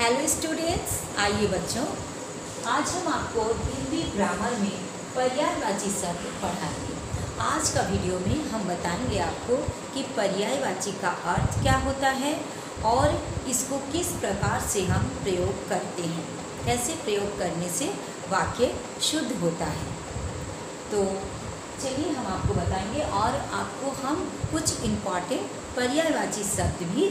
Hello students, आइए बच्चों, आज हम आपको हिंदी ग्रामर में पर्यायवाची शब्द पढ़ाएंगे। आज का वीडियो में हम बताएंगे आपको कि पर्यायवाची का अर्थ क्या होता है और इसको किस प्रकार से हम प्रयोग करते हैं, कैसे प्रयोग करने से वाक्य शुद्ध होता है। तो चलिए हम आपको बताएंगे और आपको हम कुछ इम्पॉर्टेंट पर्यायवाची शब्द भी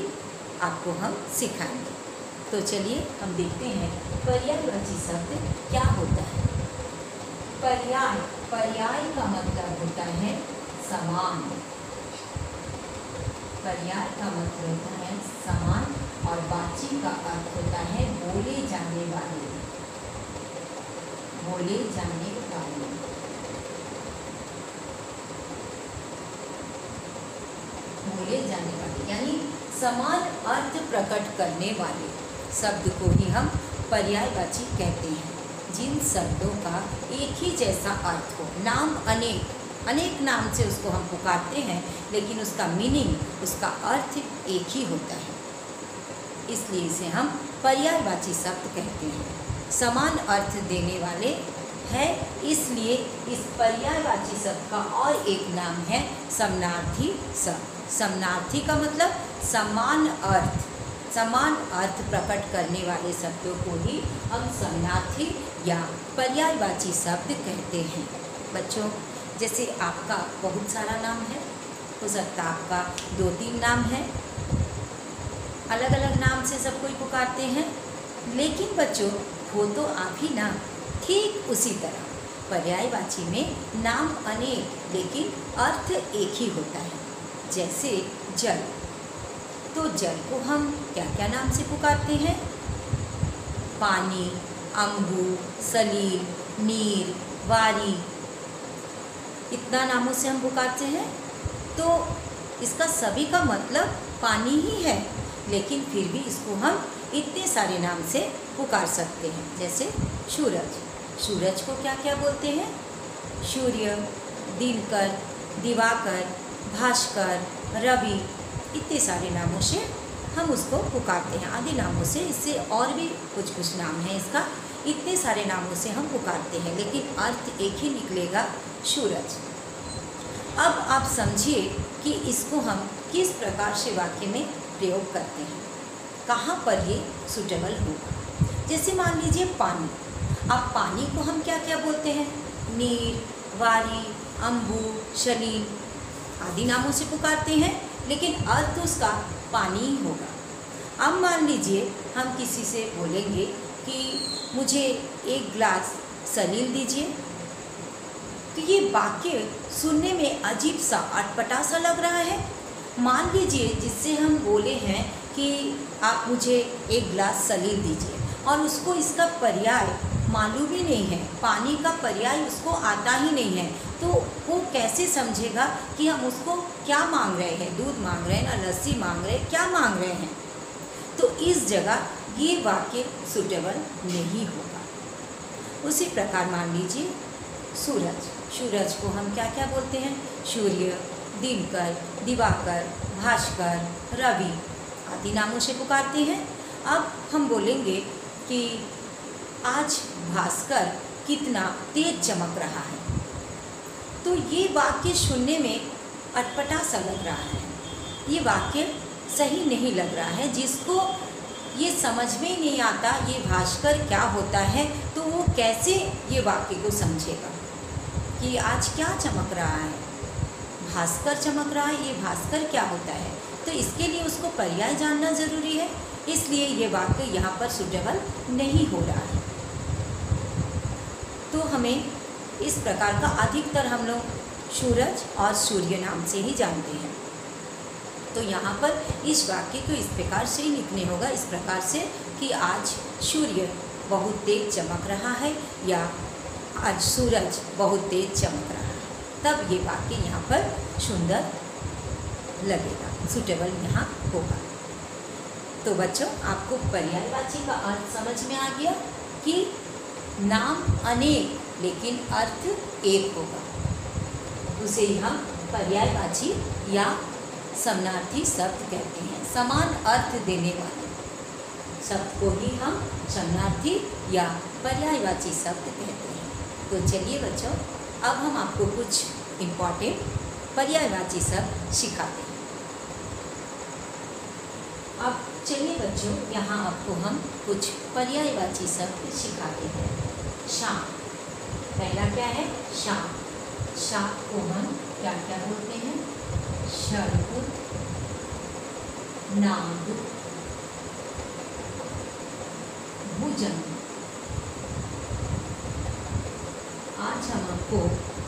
आपको हम सिखाएंगे। तो चलिए हम देखते हैं पर्यायवाची शब्द क्या होता है। पर्याय, पर्याय का मतलब होता है समान। पर्याय का मतलब होता है समान और वाची का अर्थ होता है बोले जाने वाले, बोले जाने वाले। बोले जाने वाले यानी समान अर्थ प्रकट करने वाले शब्द को ही हम पर्यायवाची कहते हैं। जिन शब्दों का एक ही जैसा अर्थ हो, नाम अनेक अनेक नाम से उसको हम पुकारते हैं, लेकिन उसका मीनिंग, उसका अर्थ एक ही होता है, इसलिए इसे हम पर्यायवाची शब्द कहते हैं। समान अर्थ देने वाले है, इसलिए इस पर्यायवाची शब्द का और एक नाम है समानार्थी शब्द। समानार्थी का मतलब समान अर्थ प्रकट करने वाले शब्दों को ही हम समानार्थी या पर्यायवाची शब्द कहते हैं। बच्चों, जैसे आपका बहुत सारा नाम है, हो सकता है आपका 2-3 नाम है, अलग अलग नाम से सब कोई पुकारते हैं, लेकिन बच्चों हो तो आप ही ना। ठीक उसी तरह पर्यायवाची में नाम अनेक लेकिन अर्थ एक ही होता है। जैसे जल, तो जल को हम क्या क्या नाम से पुकारते हैं? पानी, अम्बु, सलील, नीर, वारी, इतना नामों से हम पुकारते हैं। तो इसका सभी का मतलब पानी ही है, लेकिन फिर भी इसको हम इतने सारे नाम से पुकार सकते हैं। जैसे सूरज, सूरज को क्या क्या बोलते हैं? सूर्य, दिनकर, दिवाकर, भास्कर, रवि, इतने सारे नामों से हम उसको पुकारते हैं। आदि नामों से, इससे और भी कुछ नाम है इसका, इतने सारे नामों से हम पुकारते हैं, लेकिन अर्थ एक ही निकलेगा, सूरज। अब आप समझिए कि इसको हम किस प्रकार से वाक्य में प्रयोग करते हैं, कहाँ पर ये सूटेबल होगा। जैसे मान लीजिए पानी, अब पानी को हम क्या क्या बोलते हैं? नीर, वारी, अम्बु, सलील आदि नामों से पुकारते हैं, लेकिन अर्थ उसका पानी ही होगा। अब मान लीजिए हम किसी से बोलेंगे कि मुझे 1 गिलास सलील दीजिए, तो ये वाक्य सुनने में अजीब सा, अटपटा सा लग रहा है। मान लीजिए जिससे हम बोले हैं कि आप मुझे 1 गिलास सलील दीजिए, और उसको इसका पर्याय मालूम ही नहीं है, पानी का पर्याय उसको आता ही नहीं है, तो वो कैसे समझेगा कि हम उसको क्या मांग रहे हैं? दूध मांग रहे हैं ना, लस्सी मांग रहे हैं, क्या मांग रहे हैं? तो इस जगह ये वाक्य सूटेबल नहीं होगा। उसी प्रकार मान लीजिए सूरज, सूरज को हम क्या क्या बोलते हैं? सूर्य, दिनकर, दिवाकर, भास्कर, रवि आदि नामों से पुकारते हैं। अब हम बोलेंगे कि आज भास्कर कितना तेज चमक रहा है, तो ये वाक्य सुनने में अटपटा सा लग रहा है, ये वाक्य सही नहीं लग रहा है। जिसको ये समझ में ही नहीं आता ये भास्कर क्या होता है, तो वो कैसे ये वाक्य को समझेगा कि आज क्या चमक रहा है? भास्कर चमक रहा है, ये भास्कर क्या होता है? तो इसके लिए उसको पर्याय जानना ज़रूरी है, इसलिए ये वाक्य यहाँ पर सूटेबल नहीं हो रहा है। तो हमें इस प्रकार का अधिकतर हम लोग सूरज और सूर्य नाम से ही जानते हैं। तो यहाँ पर इस वाक्य को इस प्रकार से ही लिखने होगा, इस प्रकार से कि आज सूर्य बहुत तेज चमक रहा है, या आज सूरज बहुत तेज चमक रहा है, तब ये वाक्य यहाँ पर सुंदर लगेगा, सूटेबल यहाँ होगा। तो बच्चों, आपको पर्यायवाची का अर्थ समझ में आ गया कि नाम अनेक लेकिन अर्थ एक होगा, उसे ही हम पर्यायवाची या समानार्थी शब्द कहते हैं, समान अर्थ देने वाले। शब्द को ही हम समानार्थी या पर्यायवाची शब्द कहते हैं। तो चलिए बच्चों, अब हम आपको कुछ इम्पॉर्टेंट पर्यायवाची शब्द सिखाते हैं। अब चलिए बच्चों, यहाँ आपको हम कुछ पर्यायवाची शब्द सिखाते हैं। शाम, पहला क्या है? शाम। शाम को हम क्या क्या बोलते हैं? शर्क, नाद, भुजंग। आज हम आपको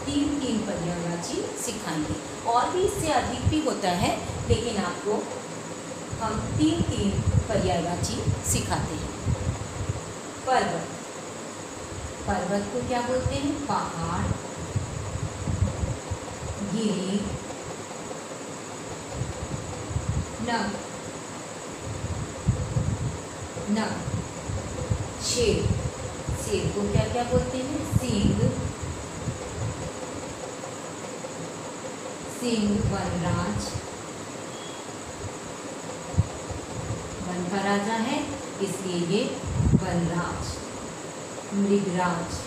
तीन पर्यायवाची सिखाएंगे, और भी इससे अधिक भी होता है, लेकिन आपको हम तीन पर्यायवाची सिखाते हैं। पर्वत, पर्वत को क्या बोलते हैं? पहाड़, गिरी, नग, नग। शेर, शेर को क्या क्या बोलते हैं? सींग, सिंह, वनराज, वन का राजा है इसलिए ये वनराज। मृगराज,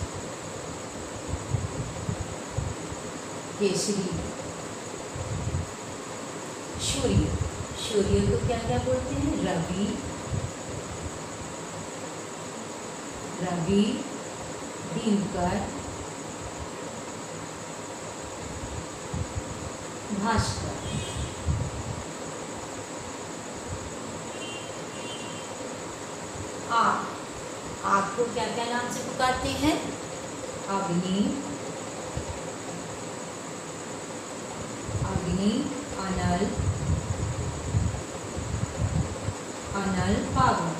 केसरी। सूर्य, सूर्य को क्या क्या बोलते हैं? रवि, रवि, दिनकर, भास्कर। आग, आग को क्या क्या नाम से पुकारते हैं? अग्नि, अग्नि, अनल, अनल, पावन,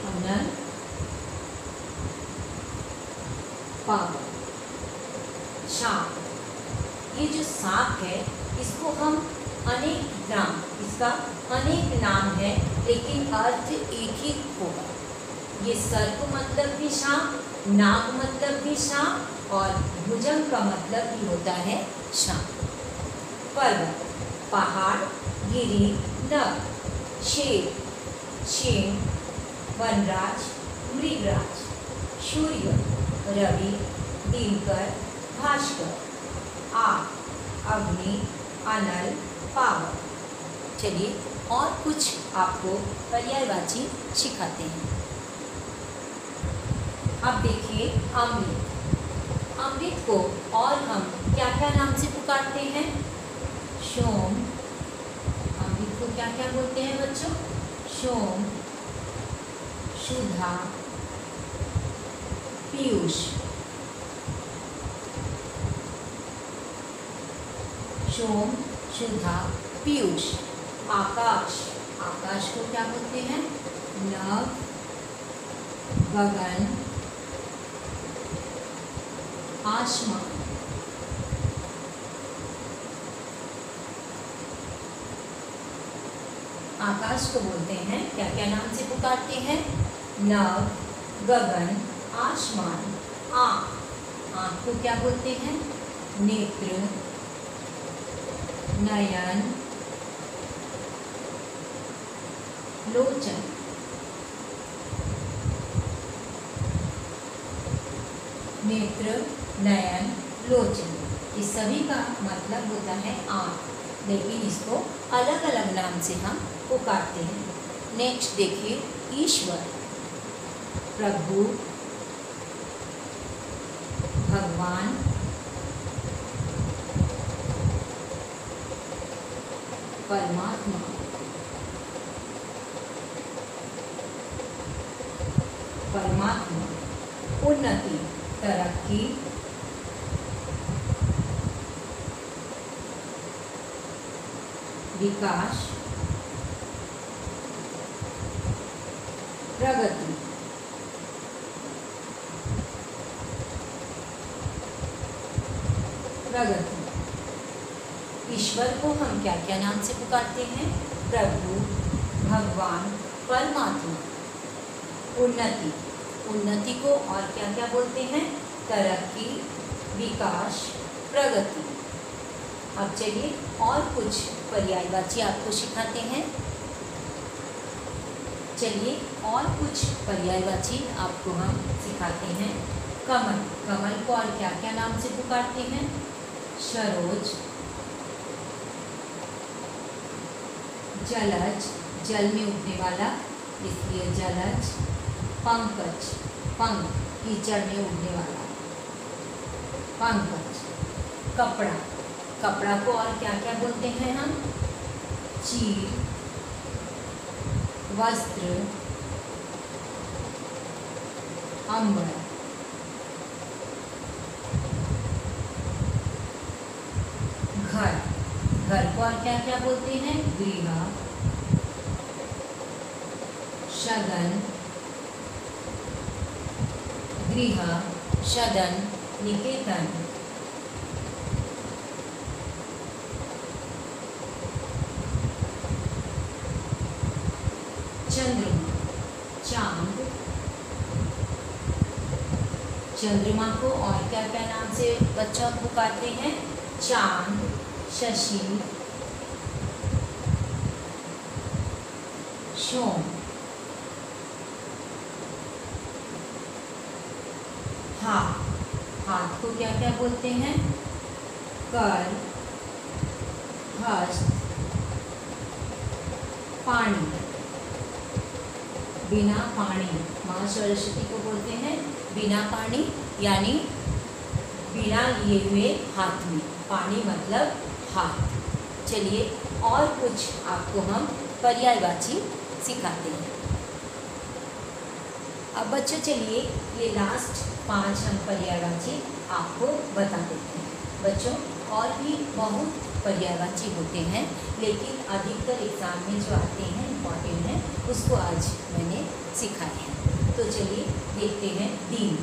अनल, पावन। सांप, ये जो सांप है इसको हम अनेक नाम, इसका अनेक नाम है, लेकिन अर्थ एक ही होगा। ये सर्प मतलब भी सांप, नाग मतलब भी सांप, और भुजंग का मतलब भी होता है सांप। पर्वत, पहाड़, गिरी, नग, शेर, शेर, वनराज, मृगराज, सूर्य, रवि, दिनकर, भास्कर। आग, अग्नि, अनल, पावन। चलिए और कुछ आपको पर्यायवाची सिखाते हैं। अब देखिए अमृत, अमृत को और हम क्या क्या नाम से पुकारते हैं? सोम, अमृत को क्या क्या बोलते हैं बच्चों? सोम, सुधा, पीयूष। सोम, सुधा, पीयूष। आकाश, आकाश को क्या बोलते हैं? नभ, गगन, आसमान। आकाश को बोलते हैं, क्या क्या नाम से पुकारते हैं? नभ, गगन, आसमान। आँख, आँख को क्या बोलते हैं? नेत्र, नयन, लोचन। नेत्र, नयन, लोचन, इस सभी का मतलब होता है आँख, लेकिन इसको अलग अलग नाम से हम पुकारते हैं। नेक्स्ट देखिए ईश्वर, प्रभु, भगवान, परमात्मा। परमात्मा, उन्नति, तरक्की, विकास, प्रगति। प्रगति। ईश्वर को हम क्या क्या नाम से पुकारते हैं? प्रभु, भगवान, परमात्मा। उन्नति, उन्नति को और क्या क्या बोलते हैं? तरक्की, विकास, प्रगति। अब चलिए और कुछ पर्यायवाची आपको सिखाते हैं। चलिए और कुछ पर्यायवाची आपको हम सिखाते हैं। कमल, कमल को और क्या क्या नाम से पुकारते हैं? सरोज, जलज, जल में उगने वाला इसलिए जलज। पंकज, पंख, कीचड़ में उगने वाला पंकज। कपड़ा, कपड़ा को और क्या क्या बोलते हैं हम? चीर, वस्त्र, अंबर। घर, घर को और क्या क्या बोलते हैं? गृह, सदन, गृह, सदन, निकेतन। चंद्रमा, चांद, चंद्रमा को और क्या क्या नाम से बच्चों पुकारते हैं? चांद, शशि, सोम। हाथ, हाथ को क्या क्या बोलते हैं? कर, हस्त, पानी। बिना पानी, माँ सरस्वती को बोलते हैं बिना पानी, यानी बिना लिए हुए हाथ में। पानी मतलब हाथ। चलिए और कुछ आपको हम पर्यायवाची सिखाते हैं। अब बच्चों चलिए ये लास्ट 5 हम पर्यायवाची आपको बता देते हैं। बच्चों और भी बहुत पर्यायवाची होते हैं, लेकिन अधिकतर एग्जाम में जो आते हैं इम्पॉर्टेंट हैं उसको आज मैंने सिखाए हैं। तो चलिए देखते हैं दिन।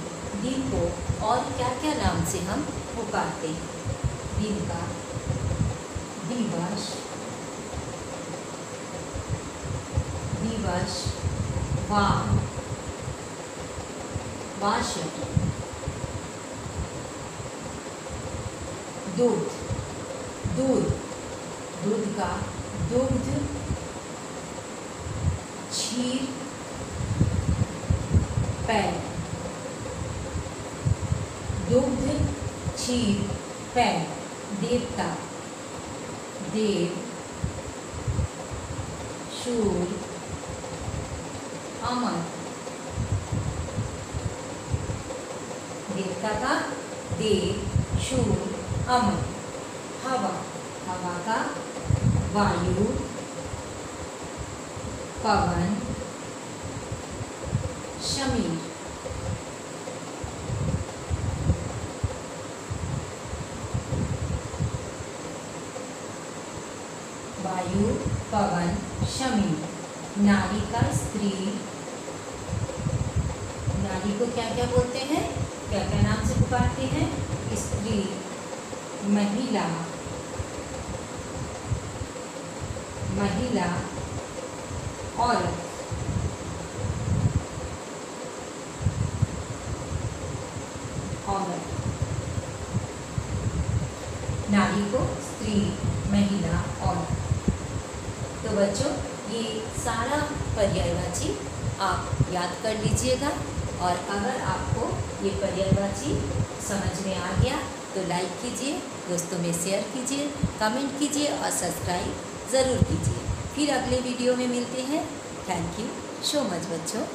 दिन को और क्या क्या नाम से हम पुकारते हैं? दिन का दिवस, दिवस, वार, वार्षिक। दूध, दूध, दूध का दुग्ध, क्षीर, पैर। दुग्ध, क्षीर, पैर। देवता, देव, शूर, अमर। देवता का देव, शूर, अमर। हवा, हवा का वायु, पवन, शमीर। वायु, पवन, शमीर। नारी का स्त्री, नारी को क्या क्या बोलते हैं? क्या क्या नाम से पुकारते हैं? स्त्री, महिला, महिला, औरत। औरत, नारी को स्त्री, महिला, औरत। तो बच्चों ये सारा पर्यायवाची आप याद कर लीजिएगा, और अगर आपको ये पर्यायवाची समझ में आ गया तो लाइक कीजिए, दोस्तों में शेयर कीजिए, कमेंट कीजिए और सब्सक्राइब ज़रूर कीजिए। फिर अगले वीडियो में मिलते हैं। थैंक यू सो मच बच्चों।